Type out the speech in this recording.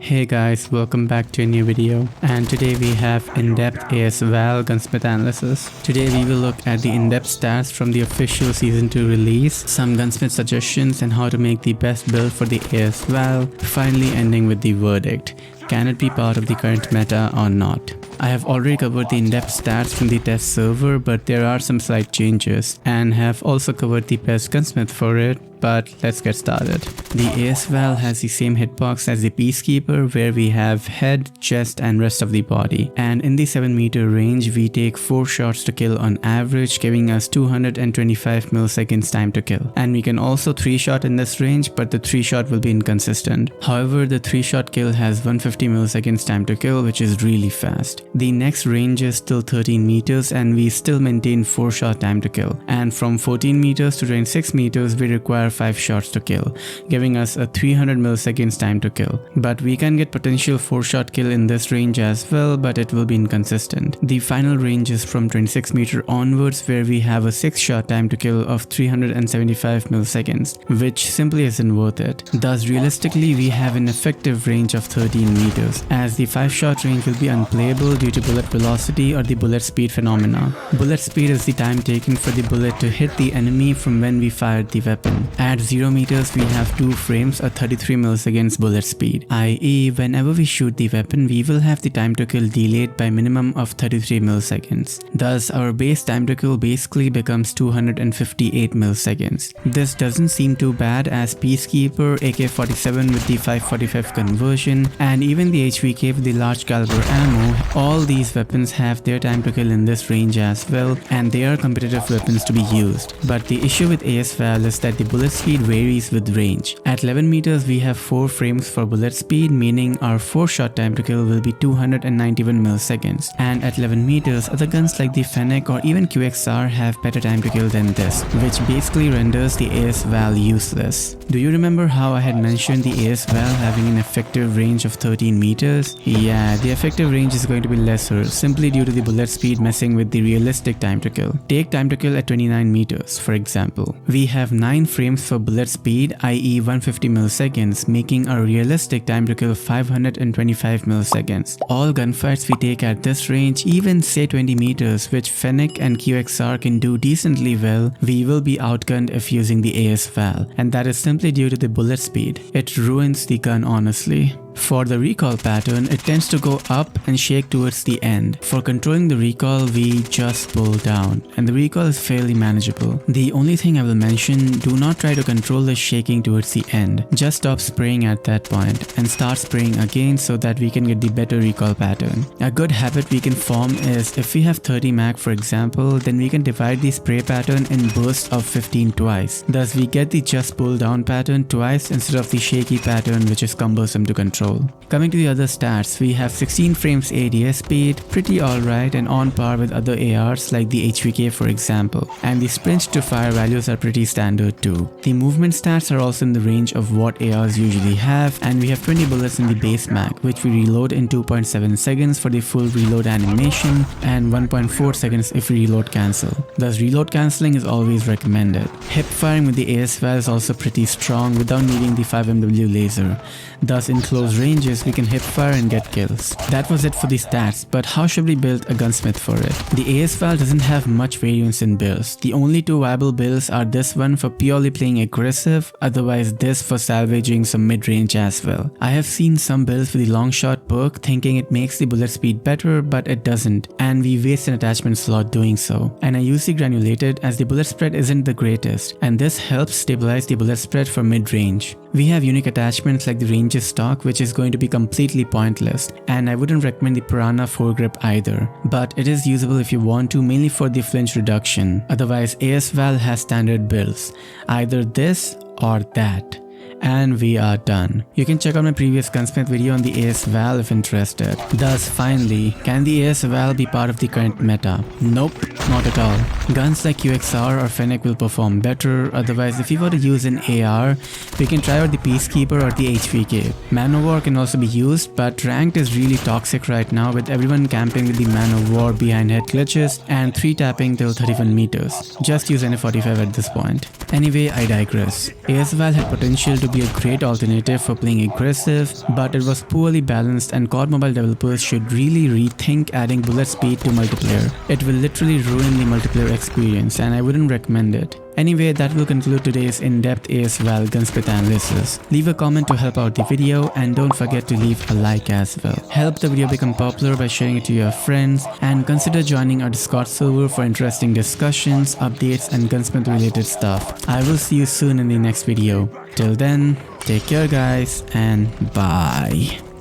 Hey guys, welcome back to a new video, and today we have in-depth AS VAL Gunsmith analysis. Today we will look at the in-depth stats from the official Season 2 release, some Gunsmith suggestions and how to make the best build for the AS VAL, finally ending with the verdict. Can it be part of the current meta or not? I have already covered the in-depth stats from the test server, but there are some slight changes, and have also covered the best gunsmith for it, but let's get started. The AS VAL has the same hitbox as the Peacekeeper, where we have head, chest and rest of the body, and in the 7-meter range we take 4 shots to kill on average, giving us 225 milliseconds time to kill. And we can also 3-shot in this range, but the 3-shot will be inconsistent. However, the 3-shot kill has 150 milliseconds time to kill, which is really fast. The next range is still 13 meters and we still maintain 4-shot time to kill, and from 14 meters to 26 meters we require 5 shots to kill, giving us a 300 milliseconds time to kill. But we can get potential 4-shot kill in this range as well, but it will be inconsistent. The final range is from 26 meter onwards, where we have a 6-shot time to kill of 375 milliseconds, which simply isn't worth it. Thus realistically we have an effective range of 13 meters, as the 5-shot range will be unplayable due to bullet velocity or the bullet speed phenomena. Bullet speed is the time taken for the bullet to hit the enemy from when we fired the weapon. At 0 meters we have 2 frames or 33 milliseconds bullet speed, i.e. whenever we shoot the weapon we will have the time to kill delayed by minimum of 33 milliseconds. Thus our base time to kill basically becomes 258 milliseconds. This doesn't seem too bad, as Peacekeeper, AK-47 with the 545 conversion and even the HVK with the large caliber ammo, all these weapons have their time to kill in this range as well, and they are competitive weapons to be used. But the issue with AS VAL is that the bullet speed varies with range. At 11 meters we have 4 frames for bullet speed, meaning our 4-shot time to kill will be 291 milliseconds. And at 11 meters other guns like the Fennec or even QXR have better time to kill than this, which basically renders the AS VAL useless. Do you remember how I had mentioned the AS VAL having an effective range of 13 meters? Yeah, the effective range is going to be lesser simply due to the bullet speed messing with the realistic time to kill. Take time to kill at 29 meters for example. We have 9 frames for bullet speed, i.e. 150 milliseconds, making our realistic time to kill 525 milliseconds. All gunfights we take at this range, even say 20 meters, which Fennec and QXR can do decently well, we will be outgunned if using the AS VAL, and that is simply due to the bullet speed. It ruins the gun honestly. For the recoil pattern, it tends to go up and shake towards the end. For controlling the recoil, we just pull down, and the recoil is fairly manageable. The only thing I will mention, do not try to control the shaking towards the end. Just stop spraying at that point and start spraying again so that we can get the better recoil pattern. A good habit we can form is, if we have 30 mag for example, then we can divide the spray pattern in bursts of 15 twice. Thus we get the just pull down pattern twice instead of the shaky pattern, which is cumbersome to control. Coming to the other stats, we have 16 frames ADS speed, pretty alright and on par with other ARs like the HVK for example, and the sprint to fire values are pretty standard too. The movement stats are also in the range of what ARs usually have, and we have 20 bullets in the base mag, which we reload in 2.7 seconds for the full reload animation and 1.4 seconds if we reload cancel. Thus reload cancelling is always recommended. Hip firing with the AS VAL is also pretty strong without needing the 5MW laser. Thus in close ranges we can hip fire and get kills. That was it for the stats, but how should we build a gunsmith for it? The AS VAL doesn't have much variance in builds. The only 2 viable builds are this one for purely playing aggressive, otherwise this for salvaging some mid-range as well. I have seen some builds with the long shot perk thinking it makes the bullet speed better, but it doesn't, and we waste an attachment slot doing so. And I use the granulated as the bullet spread isn't the greatest, and this helps stabilize the bullet spread for mid-range. We have unique attachments like the ranges stock, which is going to be completely pointless, and I wouldn't recommend the Piranha foregrip either, but it is usable if you want to, mainly for the flinch reduction. Otherwise AS VAL has standard builds, either this or that. And we are done. You can check out my previous gunsmith video on the AS VAL if interested. Thus finally, can the AS VAL be part of the current meta? Nope, not at all. Guns like QXR or Fennec will perform better, otherwise if you were to use an AR, we can try out the Peacekeeper or the HVK. Man of War can also be used, but ranked is really toxic right now with everyone camping with the Man of War behind head glitches and 3 tapping till 31 meters. Just use NF45 at this point. Anyway, I digress. AS VAL had potential to to be a great alternative for playing aggressive, but it was poorly balanced and COD Mobile developers should really rethink adding bullet speed to multiplayer. It will literally ruin the multiplayer experience and I wouldn't recommend it. Anyway, that will conclude today's in-depth AS VAL Gunsmith analysis. Leave a comment to help out the video and don't forget to leave a like as well. Help the video become popular by sharing it to your friends and consider joining our Discord server for interesting discussions, updates and gunsmith related stuff. I will see you soon in the next video. Till then, take care guys and bye.